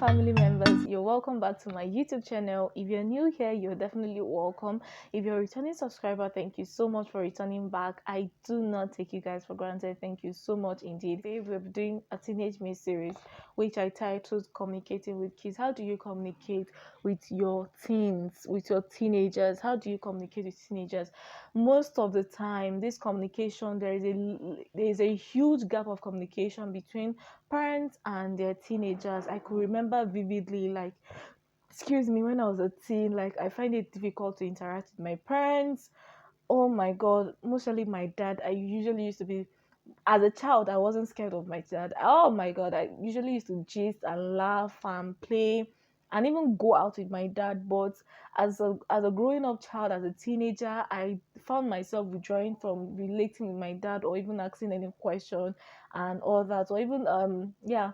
family members, you're welcome back to my YouTube channel. If you're new here, you're definitely welcome. If you're a returning subscriber, thank you so much for returning back. I do not take you guys for granted. Thank you so much indeed. Today we're doing a teenage me series which I titled Communicating with Kids. How do you communicate with your teens, with your teenagers? How do you communicate with teenagers? Most of the time, this communication, there is a huge gap of communication between parents and their teenagers. I could remember vividly, like, excuse me, when I was a teen, like, I find it difficult to interact with my parents. Oh my god, mostly my dad. I usually used to be, as a child, I wasn't scared of my dad. Oh my god, I usually used to gist and laugh and play and even go out with my dad. But as a growing up child, as a teenager, I found myself withdrawing from relating with my dad or even asking any question and all that, or even yeah,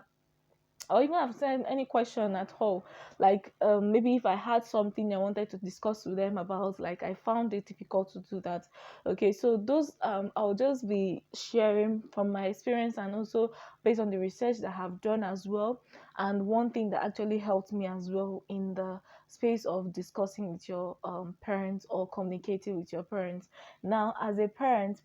or even have sent any question at all. Like maybe if I had something I wanted to discuss with them about, like, I found it difficult to do that. Okay, so those I'll just be sharing from my experience and also based on the research that I have done as well. And one thing that actually helped me as well in the space of discussing with your parents or communicating with your parents. Now, as a parents,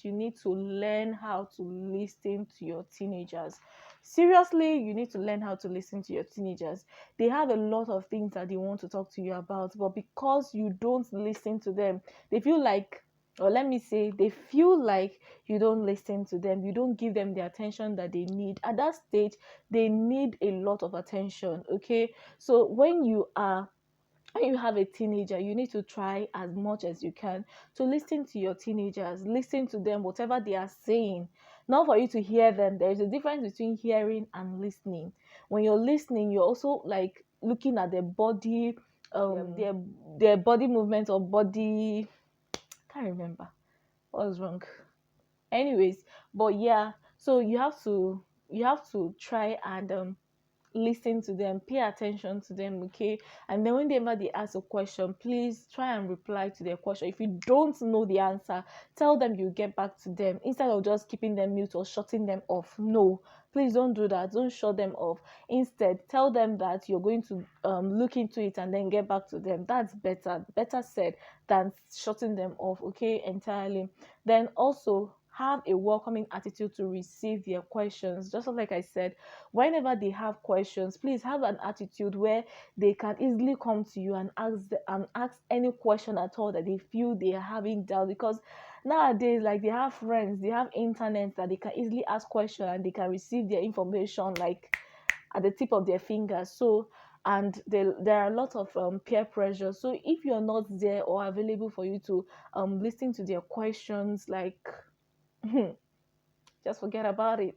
you need to learn how to listen to your teenagers. Seriously, you need to learn how to listen to your teenagers. They have a lot of things that they want to talk to you about, but because you don't listen to them, they feel like, or let me say, they feel like you don't listen to them, you don't give them the attention that they need. At that stage, they need a lot of attention. Okay, so when you have a teenager, you need to try as much as you can to listen to your teenagers, listen to them, whatever they are saying, not for you to hear them. There is a difference between hearing and listening. When you're listening, you're also like looking at their body, their body movements or body, can't remember what was wrong. Anyways, but yeah, so you have to try and listen to them, pay attention to them. Okay, and then whenever they ask a question, please try and reply to their question. If you don't know the answer, tell them you get back to them instead of just keeping them mute or shutting them off. No, please don't do that. Don't shut them off. Instead, tell them that you're going to look into it and then get back to them. That's better said than shutting them off, okay, entirely. Then also have a welcoming attitude to receive their questions. Just like I said, whenever they have questions, please have an attitude where they can easily come to you and ask any question at all that they feel they are having doubt. Because nowadays, like, they have friends, they have internet that they can easily ask questions and they can receive their information like at the tip of their fingers. So, and there are a lot of peer pressure. So if you're not there or available for you to listen to their questions, like, just forget about it.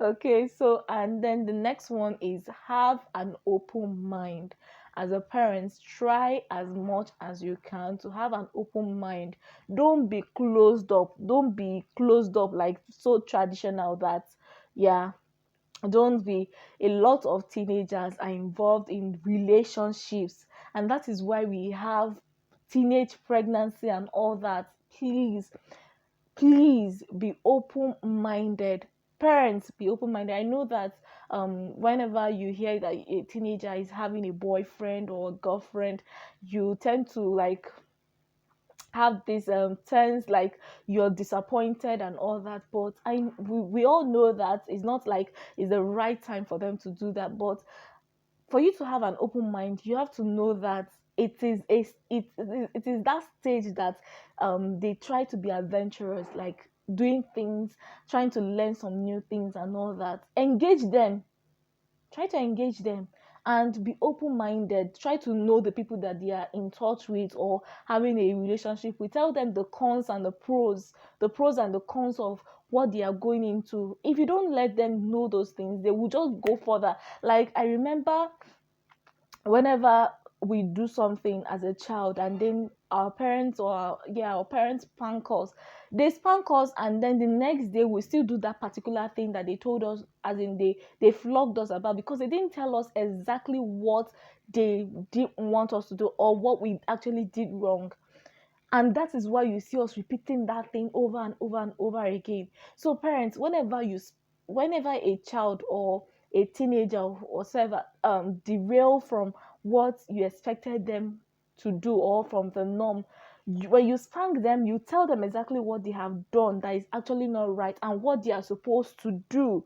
Okay, so and then the next one is have an open mind. As a parent, try as much as you can to have an open mind. Don't be closed up. Don't be closed up, like, so traditional that, yeah, don't be. A lot of teenagers are involved in relationships, and that is why we have teenage pregnancy and all that. Please be open-minded. Parents, be open-minded. I know that whenever you hear that a teenager is having a boyfriend or a girlfriend, you tend to like have this sense like you're disappointed and all that. But we all know that it's not like it's the right time for them to do that. But for you to have an open mind, you have to know that it is that stage that they try to be adventurous, like doing things, trying to learn some new things and all that. Engage them, try to engage them, and be open-minded. Try to know the people that they are in touch with or having a relationship with. Tell them the cons and the pros and the cons of what they are going into. If you don't let them know those things, they will just go further. Like, I remember whenever we do something as a child and then our parents our parents spank us, they spank us, and then the next day we still do that particular thing that they told us, as in they flogged us about, because they didn't tell us exactly what they didn't want us to do or what we actually did wrong. And that is why you see us repeating that thing over and over and over again. So parents, whenever whenever a child or a teenager or whatever derail from what you expected them to do or from the norm, when you spank them, you tell them exactly what they have done that is actually not right and what they are supposed to do.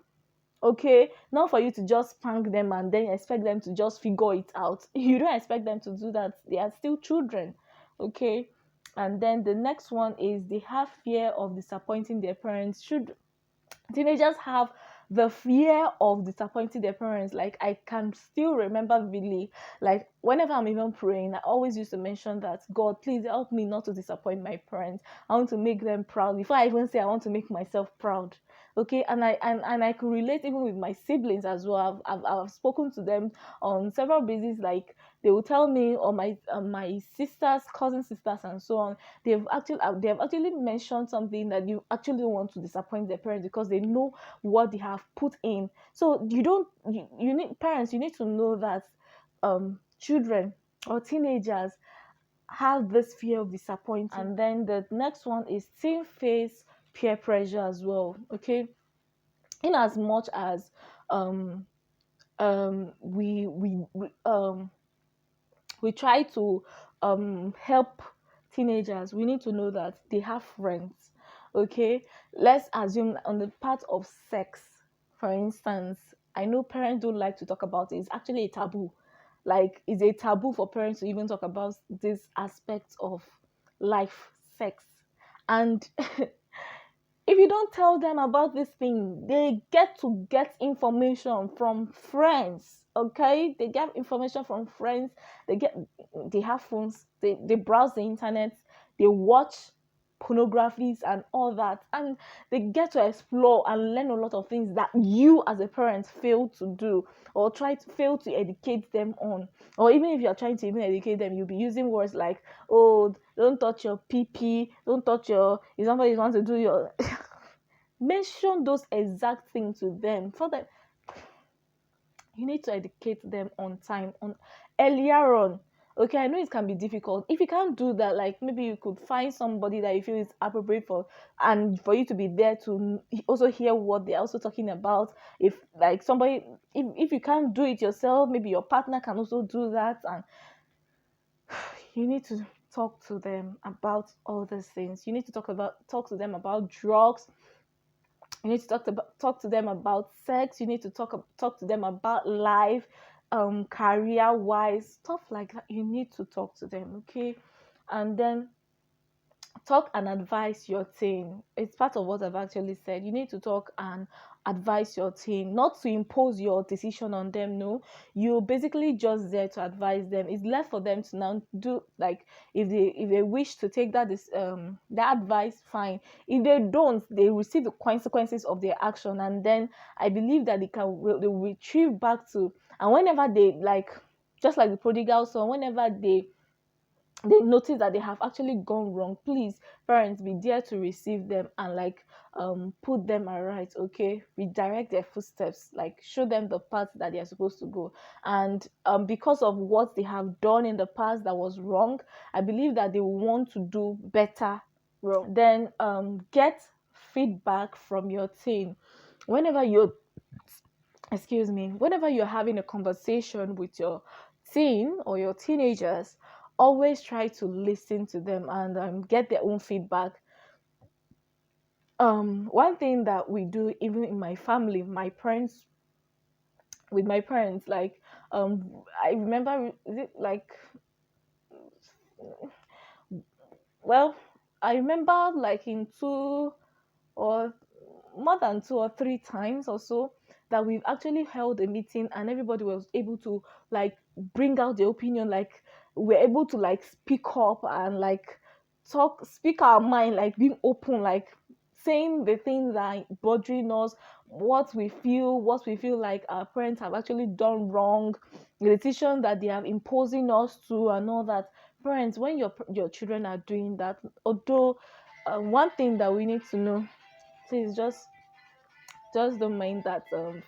Okay, not for you to just spank them and then expect them to just figure it out. You don't expect them to do that, they are still children. Okay, and then the next one is they have fear of disappointing their parents. Should teenagers have the fear of disappointing their parents? Like, I can still remember vividly, like whenever I'm even praying, I always used to mention that, God, please help me not to disappoint my parents. I want to make them proud before I even say I want to make myself proud. Okay, and I could relate even with my siblings as well. I've spoken to them on several bases. Like, they will tell me, or my sisters, cousin sisters, and so on, they have actually mentioned something that you actually don't want to disappoint their parents because they know what they have put in. So you don't you need parents, you need to know that children or teenagers have this fear of disappointing. And then the next one is teen face peer pressure as well. Okay, in as much as um we try to help teenagers, we need to know that they have friends. Okay, let's assume on the part of sex, for instance, I know parents don't like to talk about it. It's actually a taboo. Like, it's a taboo for parents to even talk about this aspect of life, sex. And if you don't tell them about this thing, they get to get information from friends. Okay, they get information from friends. They have phones, they browse the internet, they watch pornographies and all that, and they get to explore and learn a lot of things that you as a parent fail to do, or try to fail to educate them on. Or even if you're trying to even educate them, you'll be using words like, oh, don't touch your pee, don't touch your, if somebody wants to do your mention those exact things to them, for that you need to educate them on time, on earlier on. Okay, I know it can be difficult. If you can't do that, like maybe you could find somebody that you feel is appropriate for, and for you to be there to also hear what they're also talking about. If like somebody, if you can't do it yourself, maybe your partner can also do that. And you need to talk to them about all these things. You need to talk to them about drugs. You need to talk to them about sex. You need to talk to them about life, career wise, stuff like that. You need to talk to them. Okay, and then talk and advise your teen. It's part of what I've actually said. You need to talk and advise your teen, not to impose your decision on them. No, you're basically just there to advise them. It's left for them to now do, like, if they wish to take that advice, fine. If they don't, they receive the consequences of their action, and then I believe that they will retrieve back to. And whenever they, like, just like the prodigal son, whenever they notice that they have actually gone wrong, please, parents, be there to receive them and, like, put them aright. Okay, redirect their footsteps, like show them the path that they are supposed to go. And because of what they have done in the past that was wrong, I believe that they will want to do better. Wrong, then get feedback from your team whenever you're whenever you're having a conversation with your teen or your teenagers. Always try to listen to them and get their own feedback. One thing that we do, even in my family, my parents with my parents, like, I remember, is it like, well, I remember, like, in two or more than two or three times or so, that we've actually held a meeting and everybody was able to, like, bring out their opinion. Like, we're able to, like, speak up and, like, speak our mind, like being open, like saying the things that are bothering us, what we feel like our parents have actually done wrong, the decision that they are imposing us to, and all that. Parents, when your children are doing that, although one thing that we need to know, please just don't mind that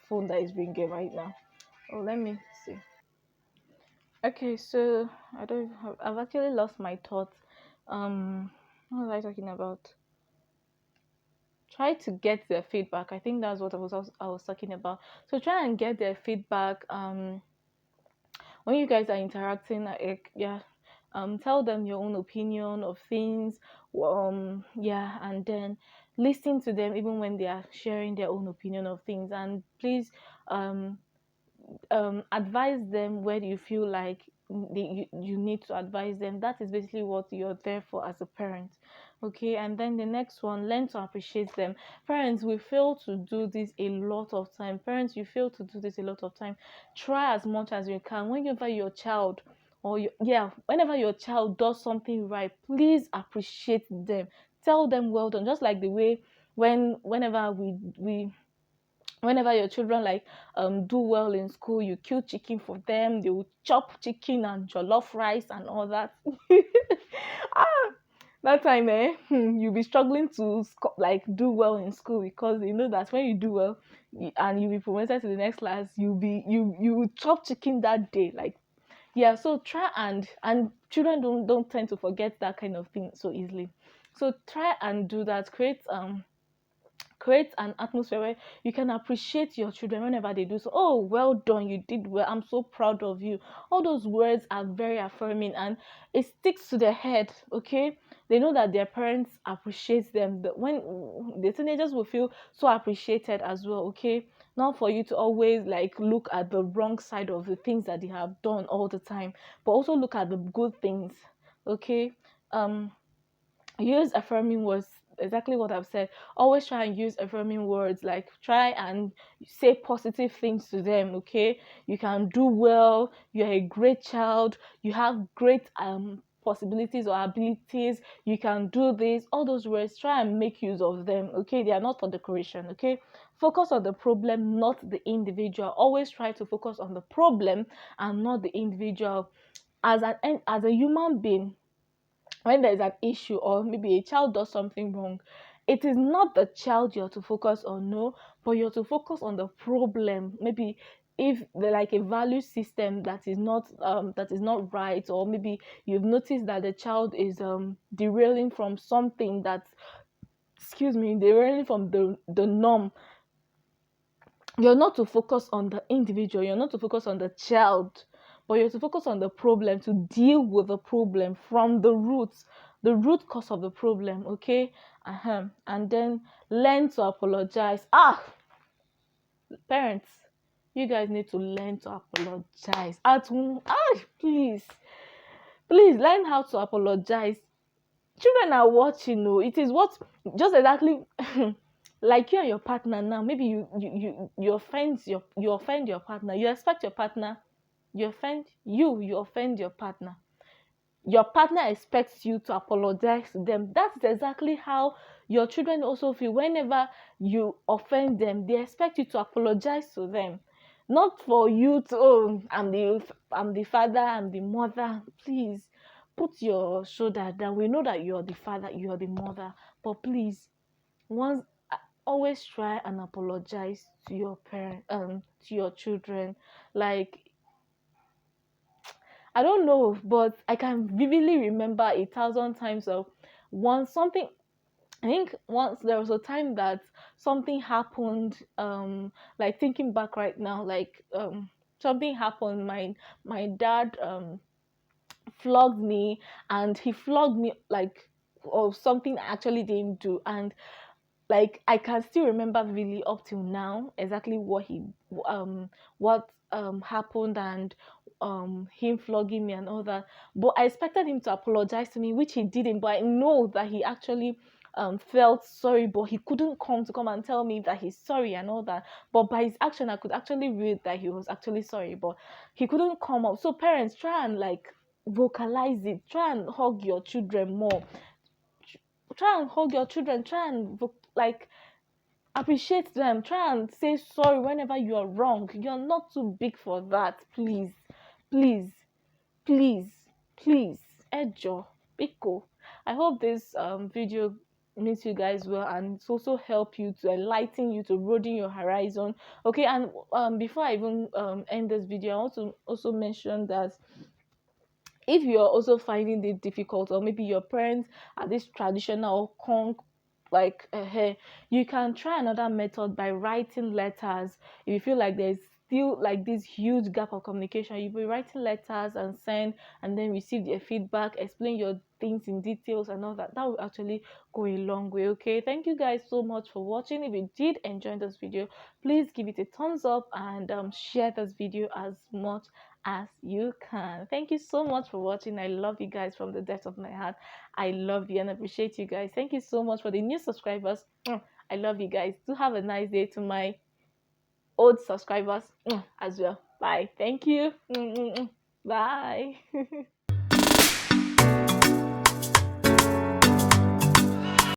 phone that is ringing right now. Oh, let me see. Okay, so I've actually lost my thoughts. What was I talking about? try to get their feedback. I think that's what I was talking about. So try and get their feedback. When you guys are interacting, like, yeah, tell them your own opinion of things. Yeah, and then listen to them even when they are sharing their own opinion of things. And please, um advise them where you feel like you need to advise them. That is basically what you're there for as a parent. Okay, and then the next one, learn to appreciate them. Parents, we fail to do this a lot of time. Parents, you fail to do this a lot of time. Try as much as you can. Whenever your child yeah, whenever your child does something right, please appreciate them. Tell them well done. Just like the way whenever we whenever your children like do well in school, you kill chicken for them, they will chop chicken and jollof rice and all that. Ah, that time you'll be struggling to like do well in school, because you know that when you do well and you'll be promoted to the next class, you will chop chicken that day. Like, yeah, so try and children don't tend to forget that kind of thing so easily. So try and do that. Create an atmosphere where you can appreciate your children whenever they do so. Oh, well done, you did well, I'm so proud of you. All those words are very affirming, and it sticks to their head. Okay, they know that their parents appreciate them. When the teenagers will feel so appreciated as well. Okay, not for you to always like look at the wrong side of the things that they have done all the time, but also look at the good things. Okay, um use affirming words, exactly what I've said. Always try and use affirming words, like try and say positive things to them. Okay, you can do well, you're a great child, you have great possibilities or abilities, you can do this. All those words, try and make use of them. Okay, they are not for decoration. Okay, focus on the problem, not the individual. Always try to focus on the problem and not the individual. As a human being, when there's an issue or maybe a child does something wrong, it is not the child you're to focus on, no, but you're to focus on the problem. Maybe if the like a value system that is not right, or maybe you've noticed that the child is derailing from something that's, excuse me, derailing from the norm. You're not to focus on the individual, you're not to focus on the child, but you're to focus on the problem, to deal with the problem from the roots, the root cause of the problem. Okay, and then learn to apologize. Parents, you guys need to learn to apologize at home. Please learn how to apologize. Children are watching. No, it is what, just exactly like you and your partner now. Maybe you offend your partner. You expect your partner, you offend your partner expects you to apologize to them. That's exactly how your children also feel. Whenever you offend them, they expect you to apologize to them, not for you to, oh, I'm the father, I'm the mother. Please put your shoulder down. We know that you're the father, you're the mother, but please, once always try and apologize to your parent, to your children. Like, I don't know, but I can vividly remember 1,000 times of once something. I think once there was a time that something happened. Like thinking back right now, like something happened. My dad flogged me, and he flogged me like of something I actually didn't do, and like I can still remember really up till now exactly what happened, and him flogging me and all that. But I expected him to apologize to me, which he didn't. But I know that he actually felt sorry, but he couldn't come and tell me that he's sorry and all that. But by his action, I could actually read that he was actually sorry, but he couldn't come up. So parents, try and like vocalize it. Try and hug your children more. Try and hug your children. Try and like appreciate them. Try and say sorry whenever you are wrong. You're not too big for that. Please, please, please, please. Ejo, Biko. I hope this video meets you guys well, and it's also help you to enlighten you, to broaden your horizon. Okay, and before I even end this video, I want to also mention that if you're also finding it difficult, or maybe your parents are this traditional like you can try another method by writing letters. If you feel like there's still like this huge gap of communication, you'll be writing letters and send, and then receive their feedback, explain your things in details and all that. That will actually go a long way. Okay, thank you guys so much for watching. If you did enjoy this video, please give it a thumbs up and share this video as much as you can. Thank you so much for watching. I love you guys from the depth of my heart. I love you and appreciate you guys. Thank you so much for the new subscribers. I love you guys. Do have a nice day. To my old subscribers as well. Bye. Thank you. Bye.